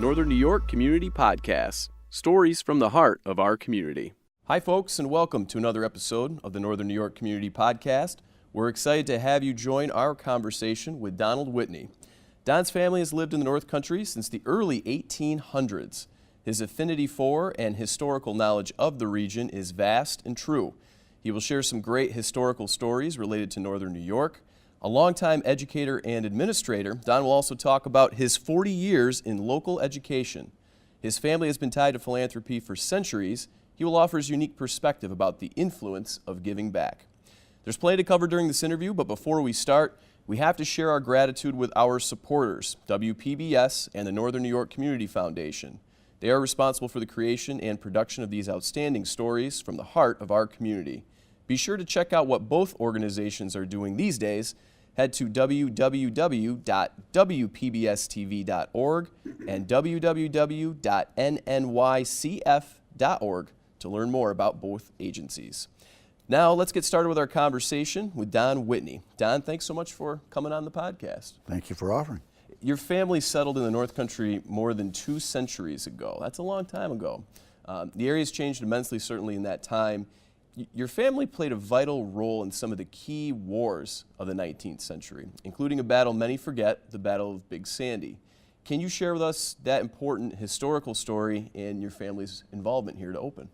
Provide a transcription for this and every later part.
Northern New York Community Podcasts, stories from the heart of our community. Hi folks, and welcome to another episode of the Northern New York Community Podcast. We're excited to have you join our conversation with Donald Whitney. Don's family has lived in the North Country since the early 1800s. His affinity for and historical knowledge of the region is vast and true. He will share some great historical stories related to Northern New York. A longtime educator and administrator, Don will also talk about his 40 years in local education. His family has been tied to philanthropy for centuries. He will offer his unique perspective about the influence of giving back. There's plenty to cover during this interview, but before we start, we have to share our gratitude with our supporters, WPBS and the Northern New York Community Foundation. They are responsible for the creation and production of these outstanding stories from the heart of our community. Be sure to check out what both organizations are doing these days. Head to www.wpbstv.org and www.nnycf.org to learn more about both agencies. Now, let's get started with our conversation with Don Whitney. Don, thanks so much for coming on the podcast. Thank you for offering. Your family settled in the North Country more than 2 centuries ago. That's a long time ago. The area's changed immensely, certainly in that time. Your family played a vital role in some of the key wars of the 19th century, including a battle many forget, the Battle of Big Sandy. Can you share with us that important historical story and your family's involvement here to open?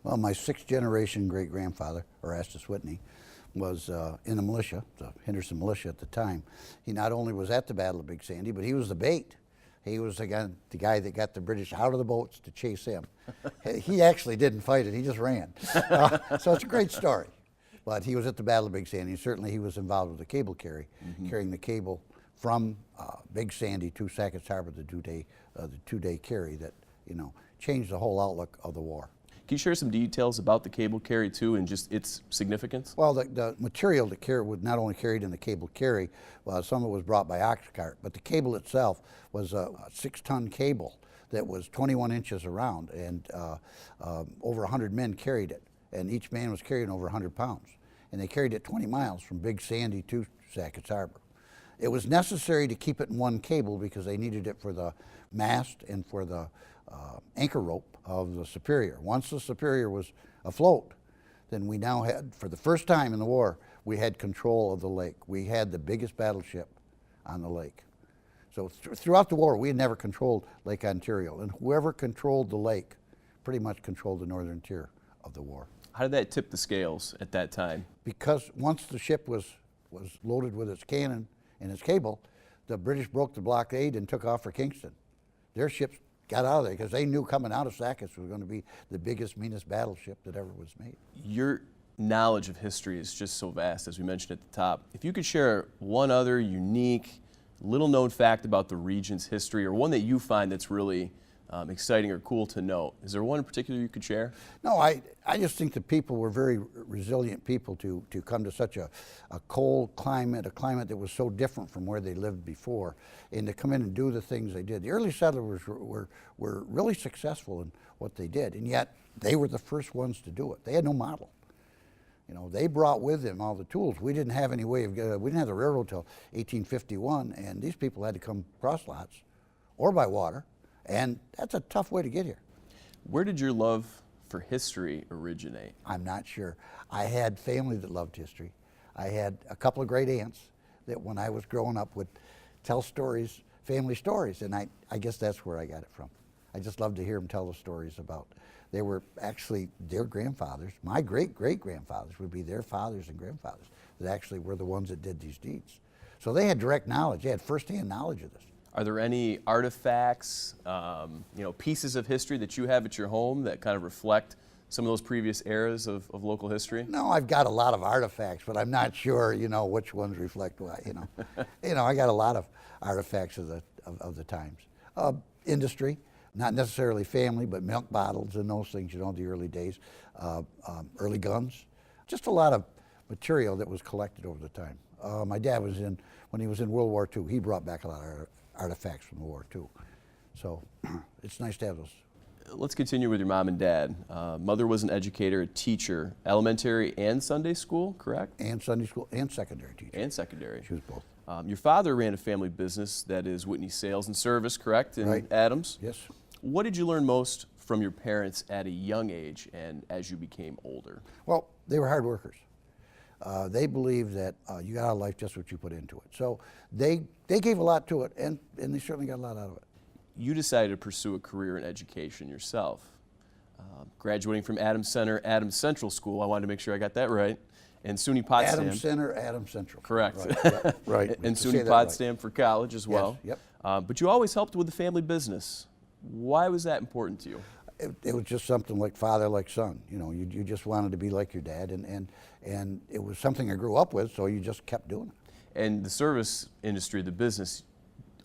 Well, my 6th generation great-grandfather, Erastus Whitney, was in the militia, the Henderson militia at the time. He not only was at the Battle of Big Sandy, but he was the bait. He was the guy that got the British out of the boats to chase him. He actually didn't fight it, he just ran. So it's a great story. But he was at the Battle of Big Sandy. Certainly he was involved with the cable carry, carrying the cable from Big Sandy to Sackett's Harbor, the two-day carry that, changed the whole outlook of the war. Can you share some details about the cable carry, too, and just its significance? Well, the material that was not only carried in the cable carry, some of it was brought by ox cart, but the cable itself was a 6-ton cable that was 21 inches around, and over 100 men carried it, and each man was carrying over 100 pounds. And they carried it 20 miles from Big Sandy to Sackett's Harbor. It was necessary to keep it in one cable because they needed it for the mast and for the anchor rope of the Superior. Once the Superior was afloat, then we now had, for the first time in the war, we had control of the lake. We had the biggest battleship on the lake. So throughout the war, we had never controlled Lake Ontario, and whoever controlled the lake pretty much controlled the northern tier of the war. How did that tip the scales at that time? Because once the ship was loaded with its cannon and its cable, the British broke the blockade and took off for Kingston. Their ships got out of there because they knew coming out of Sackett's was going to be the biggest, meanest battleship that ever was made. Your knowledge of history is just so vast, as we mentioned at the top. If you could share one other unique, little-known fact about the region's history, or one that you find that's really exciting or cool to know, is there one in particular you could share? No, I just think that people were very resilient people to come to such a cold climate, a climate that was so different from where they lived before, and to come in and do the things they did. The early settlers were really successful in what they did, and yet they were the first ones to do it. They had no model. They brought with them all the tools. We didn't have any way of, we didn't have the railroad till 1851, and these people had to come cross lots or by water, and that's a tough way to get here. Where did your love for history originate? I'm not sure. I had family that loved history. I had a couple of great aunts that when I was growing up would tell stories, family stories, and I guess that's where I got it from. I just loved to hear them tell the stories about, they were actually their grandfathers, my great-great-grandfathers would be their fathers and grandfathers that actually were the ones that did these deeds. So they had direct knowledge, they had firsthand knowledge of this. Are there any artifacts, pieces of history that you have at your home that kind of reflect some of those previous eras of local history? No, I've got a lot of artifacts, but I'm not sure, which ones reflect what, I got a lot of artifacts of the times. Industry, not necessarily family, but milk bottles and those things, the early days. Early guns, just a lot of material that was collected over the time. My dad when he was in World War II, he brought back a lot of artifacts from the war too. So it's nice to have those. Let's continue with your mom and dad. Mother was an educator, a teacher, elementary and Sunday school, correct? And Sunday school and secondary teacher. And secondary. She was both. Your father ran a family business that is Whitney Sales and Service, correct, in Right. Adams? Yes. What did you learn most from your parents at a young age and as you became older? Well, they were hard workers. They believed that you got out of life just what you put into it. So they gave a lot to it, and they certainly got a lot out of it. You decided to pursue a career in education yourself. Graduating from Adams Center, Adams Central School, I wanted to make sure I got that right, and SUNY Potsdam. Adams Center, Adams Central. Correct. Right. Yeah, right. And To say SUNY that right. Potsdam for college as well. Yes, But you always helped with the family business. Why was that important to you? It was just something like father, like son. You know, you just wanted to be like your dad, and it was something I grew up with, so you just kept doing it. And the service industry, the business,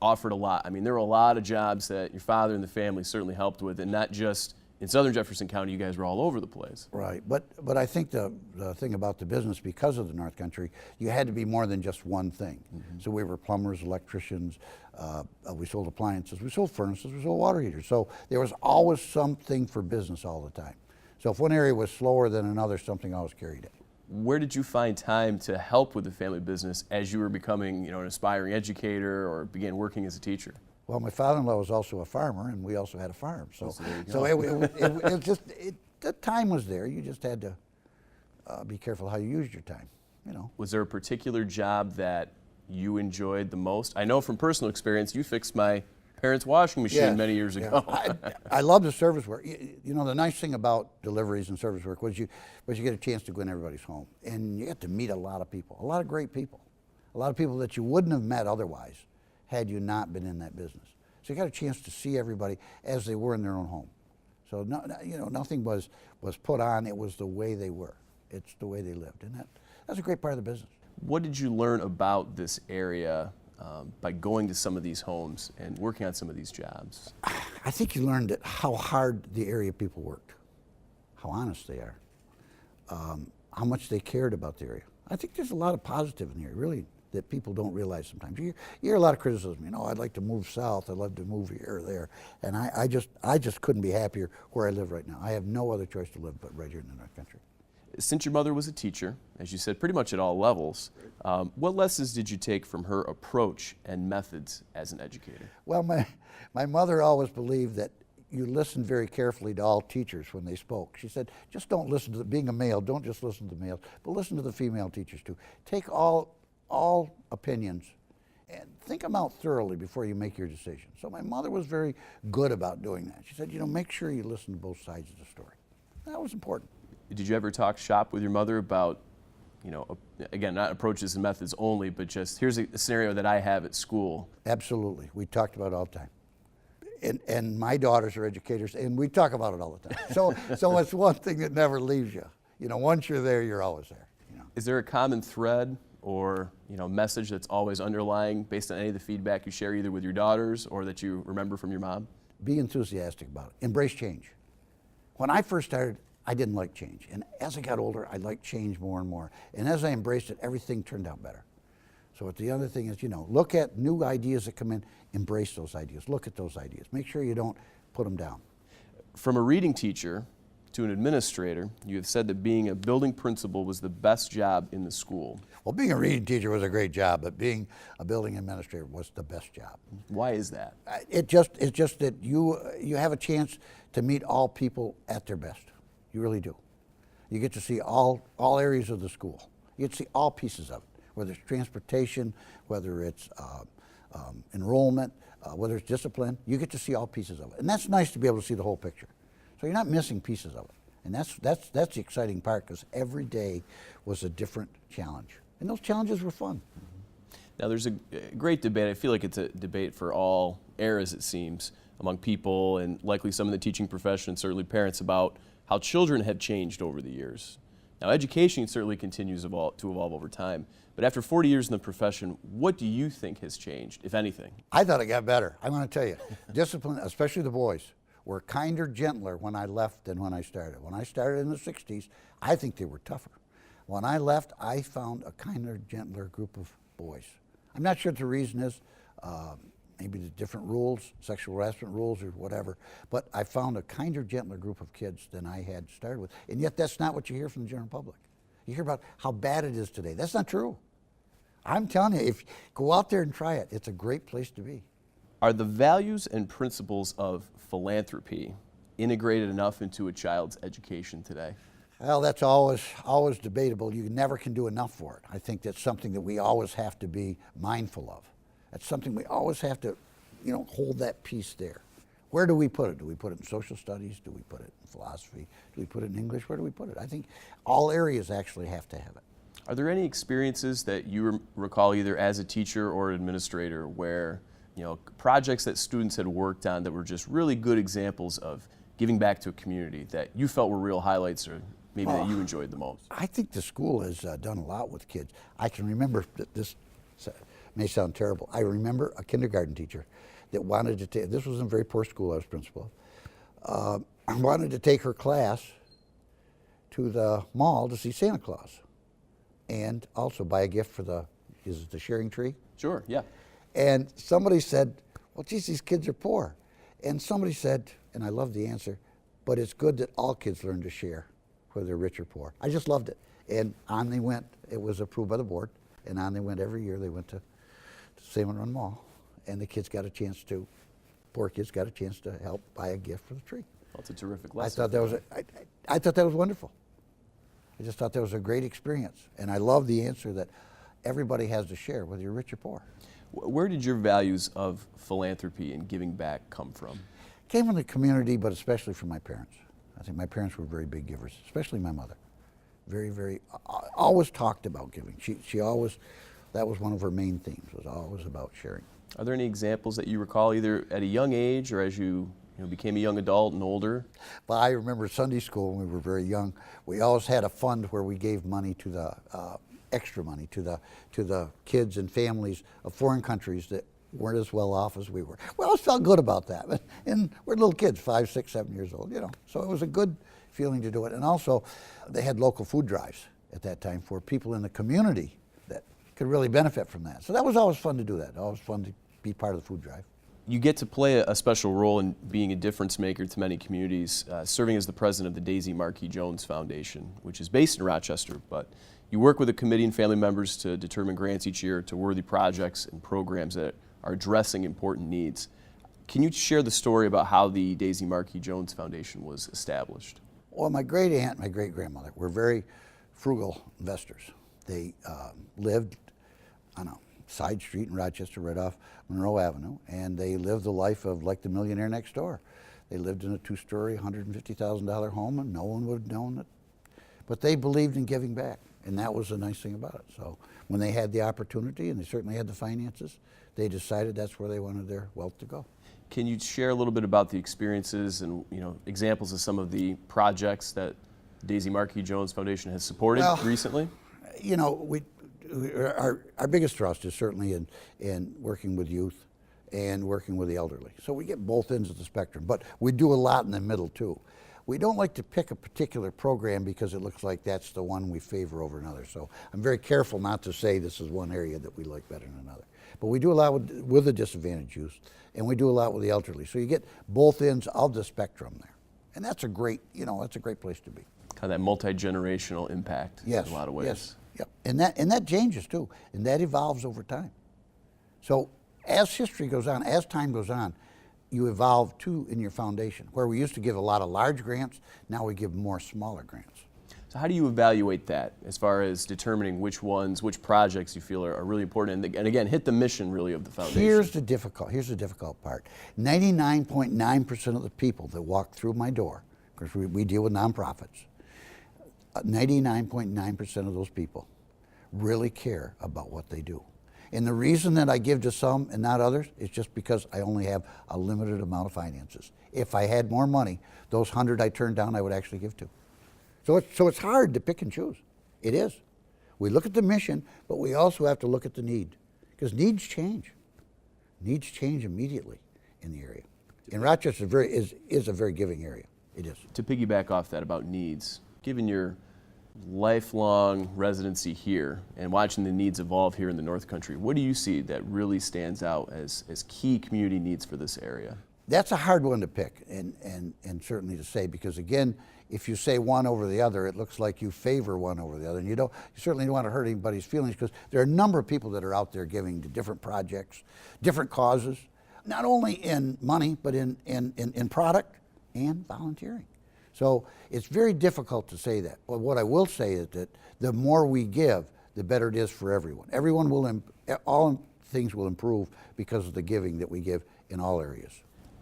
offered a lot. I mean, there were a lot of jobs that your father and the family certainly helped with, and not just in southern Jefferson County. You guys were all over the place. Right, but I think the thing about the business, because of the North Country, you had to be more than just one thing. So we were plumbers, electricians, we sold appliances, we sold furnaces, we sold water heaters. So there was always something for business all the time. So if one area was slower than another, something always carried it. Where did you find time to help with the family business as you were becoming, an aspiring educator or began working as a teacher? Well, my father-in-law was also a farmer, and we also had a farm. So, there you go. it just the time was there. You just had to be careful how you used your time. Was there a particular job that you enjoyed the most? I know from personal experience, you fixed my parents' washing machine Yes, many years yeah. ago. I love the service work. The nice thing about deliveries and service work was you get a chance to go in everybody's home, and you get to meet a lot of people, a lot of great people, a lot of people that you wouldn't have met otherwise had you not been in that business. So you got a chance to see everybody as they were in their own home. So nothing was put on. It was the way they were. It's the way they lived, and that's a great part of the business. What did you learn about this area by going to some of these homes and working on some of these jobs? I think you learned how hard the area people worked, how honest they are, how much they cared about the area. I think there's a lot of positive in here, really, that people don't realize sometimes. You hear a lot of criticism. I'd like to move south. I'd love to move here or there. And I just couldn't be happier where I live right now. I have no other choice to live but right here in the North Country. Since your mother was a teacher, as you said, pretty much at all levels, what lessons did you take from her approach and methods as an educator? Well, my mother always believed that you listen very carefully to all teachers when they spoke. She said, just don't listen to being a male, don't just listen to the males, but listen to the female teachers too. Take all opinions and think them out thoroughly before you make your decision. So my mother was very good about doing that. She said, make sure you listen to both sides of the story. That was important. Did you ever talk shop with your mother about, again, not approaches and methods only, but just here's a scenario that I have at school? Absolutely. We talked about it all the time. And my daughters are educators, and we talk about it all the time. So it's one thing that never leaves you. Once you're there, you're always there. Is there a common thread or message that's always underlying based on any of the feedback you share either with your daughters or that you remember from your mom? Be enthusiastic about it. Embrace change. When I first started, I didn't like change. And as I got older, I liked change more and more. And as I embraced it, everything turned out better. So the other thing is, look at new ideas that come in, embrace those ideas. Look at those ideas. Make sure you don't put them down. From a reading teacher to an administrator, you have said that being a building principal was the best job in the school. Well, being a reading teacher was a great job, but being a building administrator was the best job. Why is that? It's just that you have a chance to meet all people at their best. You really do. You get to see all areas of the school. You get to see all pieces of it, whether it's transportation, whether it's enrollment, whether it's discipline. You get to see all pieces of it. And that's nice to be able to see the whole picture. So you're not missing pieces of it. And that's the exciting part, because every day was a different challenge. And those challenges were fun. Now there's a great debate. I feel like it's a debate for all eras, it seems, among people and likely some in the teaching profession and certainly parents about how children have changed over the years. Now education certainly continues to evolve over time, but after 40 years in the profession, what do you think has changed, if anything? I thought it got better. I want to tell you, discipline, especially the boys, were kinder, gentler when I left than when I started. When I started in the 60s, I think they were tougher. When I left, I found a kinder, gentler group of boys. I'm not sure what the reason is. Maybe the different rules, sexual harassment rules or whatever, but I found a kinder, gentler group of kids than I had started with. And yet that's not what you hear from the general public. You hear about how bad it is today. That's not true. I'm telling you, if go out there and try it, it's a great place to be. Are the values and principles of philanthropy integrated enough into a child's education today? Well, that's always debatable. You never can do enough for it. I think that's something that we always have to be mindful of. That's something we always have to, hold that piece there. Where do we put it? Do we put it in social studies? Do we put it in philosophy? Do we put it in English? Where do we put it? I think all areas actually have to have it. Are there any experiences that you recall either as a teacher or administrator where, projects that students had worked on that were just really good examples of giving back to a community that you felt were real highlights or maybe that you enjoyed the most? I think the school has done a lot with kids. I can remember, this may sound terrible, I remember a kindergarten teacher that wanted to take, this was in a very poor school I was principal of, wanted to take her class to the mall to see Santa Claus and also buy a gift for is it the sharing tree? Sure, yeah. And somebody said, well, geez, these kids are poor. And somebody said, and I love the answer, but it's good that all kids learn to share, whether they're rich or poor. I just loved it. And on they went. It was approved by the board. And on they went every year. They went to Salmon Run Mall. And the kids got a chance to, poor kids got a chance to help buy a gift for the tree. Well, it's a terrific lesson. I thought that was wonderful. I just thought that was a great experience. And I love the answer that everybody has to share, whether you're rich or poor. Where did your values of philanthropy and giving back come from? Came from the community, but especially from my parents. I think my parents were very big givers, especially my mother. Very, always talked about giving. She always, that was one of her main themes, was always about sharing. Are there any examples that you recall either at a young age or as you became a young adult and older? Well, I remember Sunday school when we were very young. We always had a fund where we gave money to the extra money to the kids and families of foreign countries that weren't as well off as we were. We always felt good about that. And we're little kids, 5, 6, 7 years old, So it was a good feeling to do it. And also, they had local food drives at that time for people in the community that could really benefit from that. So that was always fun to do that. Always fun to be part of the food drive. You get to play a special role in being a difference maker to many communities, serving as the president of the Daisy Marquis Jones Foundation, which is based in Rochester, but you work with a committee and family members to determine grants each year to worthy projects and programs that are addressing important needs. Can you share the story about how the Daisy Marquis Jones Foundation was established? Well, my great aunt and my great grandmother were very frugal investors. They lived on a side street in Rochester right off Monroe Avenue, and they lived the life of like the millionaire next door. They lived in a 2-story, $150,000 home, and no one would have known it. But they believed in giving back. And that was the nice thing about it. So when they had the opportunity, and they certainly had the finances, they decided that's where they wanted their wealth to go. Can you share a little bit about the experiences and examples of some of the projects that Daisy Marquis Jones Foundation has supported recently? Our biggest thrust is certainly in working with youth and working with the elderly. So we get both ends of the spectrum, but we do a lot in the middle too. We don't like to pick a particular program because it looks like that's the one we favor over another. So I'm very careful not to say this is one area that we like better than another. But we do a lot with the disadvantaged youth, and we do a lot with the elderly. So you get both ends of the spectrum there. And that's a great, that's a great place to be. Kind of that multi-generational impact in a lot of ways. Yes, yep. And that changes too, and that evolves over time. So as history goes on, as time goes on, you evolve too in your foundation. Where we used to give a lot of large grants, now we give more smaller grants. So how do you evaluate that as far as determining which projects you feel are really important and again, hit the mission really of the foundation? Here's the difficult part. 99.9% of the people that walk through my door, because we deal with nonprofits, 99.9% of those people really care about what they do. And the reason that I give to some and not others is just because I only have a limited amount of finances. If I had more money, those 100 I turned down, I would actually give to. So it's hard to pick and choose. It is. We look at the mission, but we also have to look at the need, because needs change. Needs change immediately in the area. And Rochester is a very giving area. It is. To piggyback off that about needs, given your lifelong residency here and watching the needs evolve here in the North Country, what do you see that really stands out as key community needs for this area? That's a hard one to pick and certainly to say, because again, if you say one over the other, it looks like you favor one over the other, and you certainly don't want to hurt anybody's feelings, because there are a number of people that are out there giving to different projects, different causes, not only in money, but in product and volunteering. So it's very difficult to say that. But what I will say is that the more we give, the better it is for everyone. All things will improve because of the giving that we give in all areas.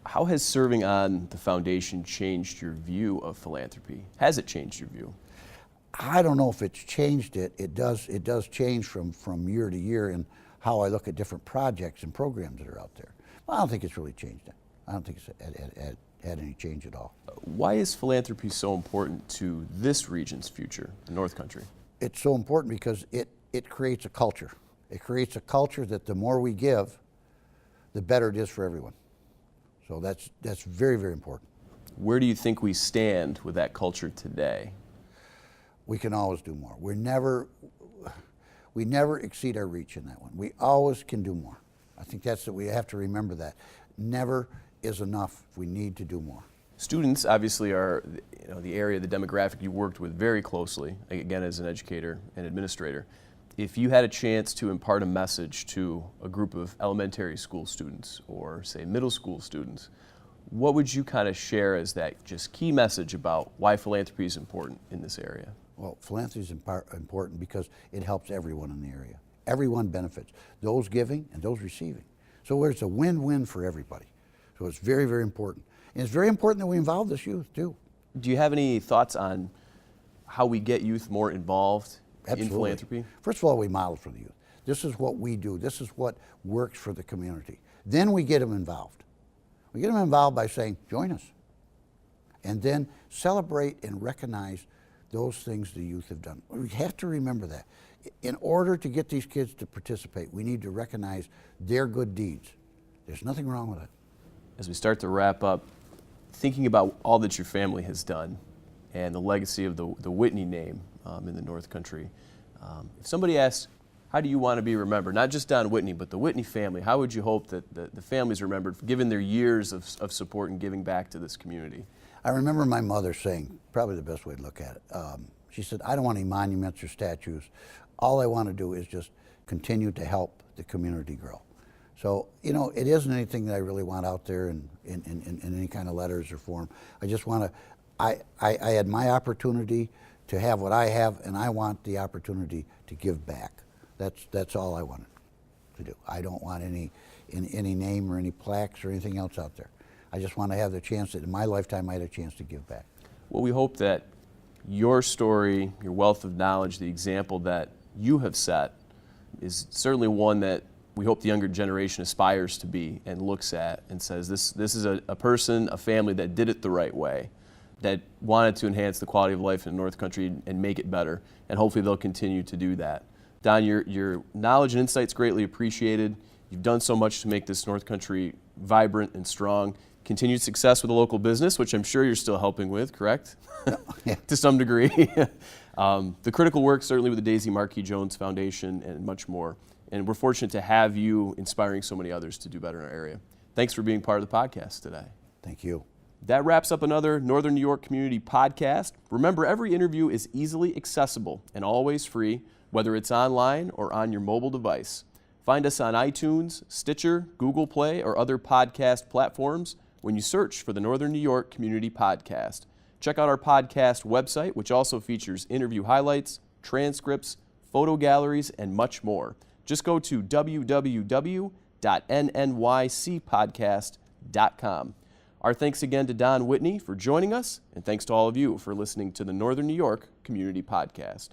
How has serving on the foundation changed your view of philanthropy? Has it changed your view? I don't know if it's changed it. It does change from year to year in how I look at different projects and programs that are out there. Well, I don't think it's really changed it. I don't think it's had any change at all. Why is philanthropy so important to this region's future, the North Country? It's so important because it creates a culture. It creates a culture that the more we give, the better it is for everyone. So that's very, very important. Where do you think we stand with that culture today? We can always do more. We never exceed our reach in that one. We always can do more. I think we have to remember that. Never is enough. We need to do more. Students obviously are the area, the demographic you worked with very closely, again as an educator and administrator. If you had a chance to impart a message to a group of elementary school students or say middle school students, what would you kind of share as that just key message about why philanthropy is important in this area? Well, philanthropy is important because it helps everyone in the area. Everyone benefits, those giving and those receiving. So it's a win-win for everybody. So it's very, very important. And it's very important that we involve this youth too. Do you have any thoughts on how we get youth more involved Absolutely. in philanthropy? First of all, we model for the youth. This is what we do. This is what works for the community. Then we get them involved. We get them involved by saying, join us. And then celebrate and recognize those things the youth have done. We have to remember that. In order to get these kids to participate, we need to recognize their good deeds. There's nothing wrong with it. As we start to wrap up, thinking about all that your family has done and the legacy of the Whitney name in the North Country, if somebody asks, how do you want to be remembered? Not just Don Whitney, but the Whitney family. How would you hope that the family's remembered, given their years of support and giving back to this community? I remember my mother saying, probably the best way to look at it, she said, I don't want any monuments or statues. All I want to do is just continue to help the community grow. So, it isn't anything that I really want out there in any kind of letters or form. I just want to, I had my opportunity to have what I have, and I want the opportunity to give back. That's all I wanted to do. I don't want any name or any plaques or anything else out there. I just want to have the chance that in my lifetime I had a chance to give back. Well, we hope that your story, your wealth of knowledge, the example that you have set is certainly one that we hope the younger generation aspires to be and looks at and says, this is a person, a family that did it the right way, that wanted to enhance the quality of life in the North Country and make it better, and hopefully they'll continue to do that. Don, your knowledge and insight's greatly appreciated. You've done so much to make this North Country vibrant and strong. Continued success with a local business, which I'm sure you're still helping with, correct? Yeah. To some degree. The critical work, certainly with the Daisy Marquis Jones Foundation and much more. And we're fortunate to have you inspiring so many others to do better in our area. Thanks for being part of the podcast today. Thank you. That wraps up another Northern New York Community Podcast. Remember, every interview is easily accessible and always free, whether it's online or on your mobile device. Find us on iTunes, Stitcher, Google Play, or other podcast platforms when you search for the Northern New York Community Podcast. Check out our podcast website, which also features interview highlights, transcripts, photo galleries, and much more. Just go to www.nnycpodcast.com. Our thanks again to Don Whitney for joining us, and thanks to all of you for listening to the Northern New York Community Podcast.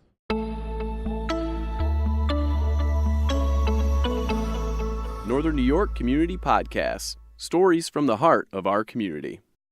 Northern New York Community Podcasts, stories from the heart of our community.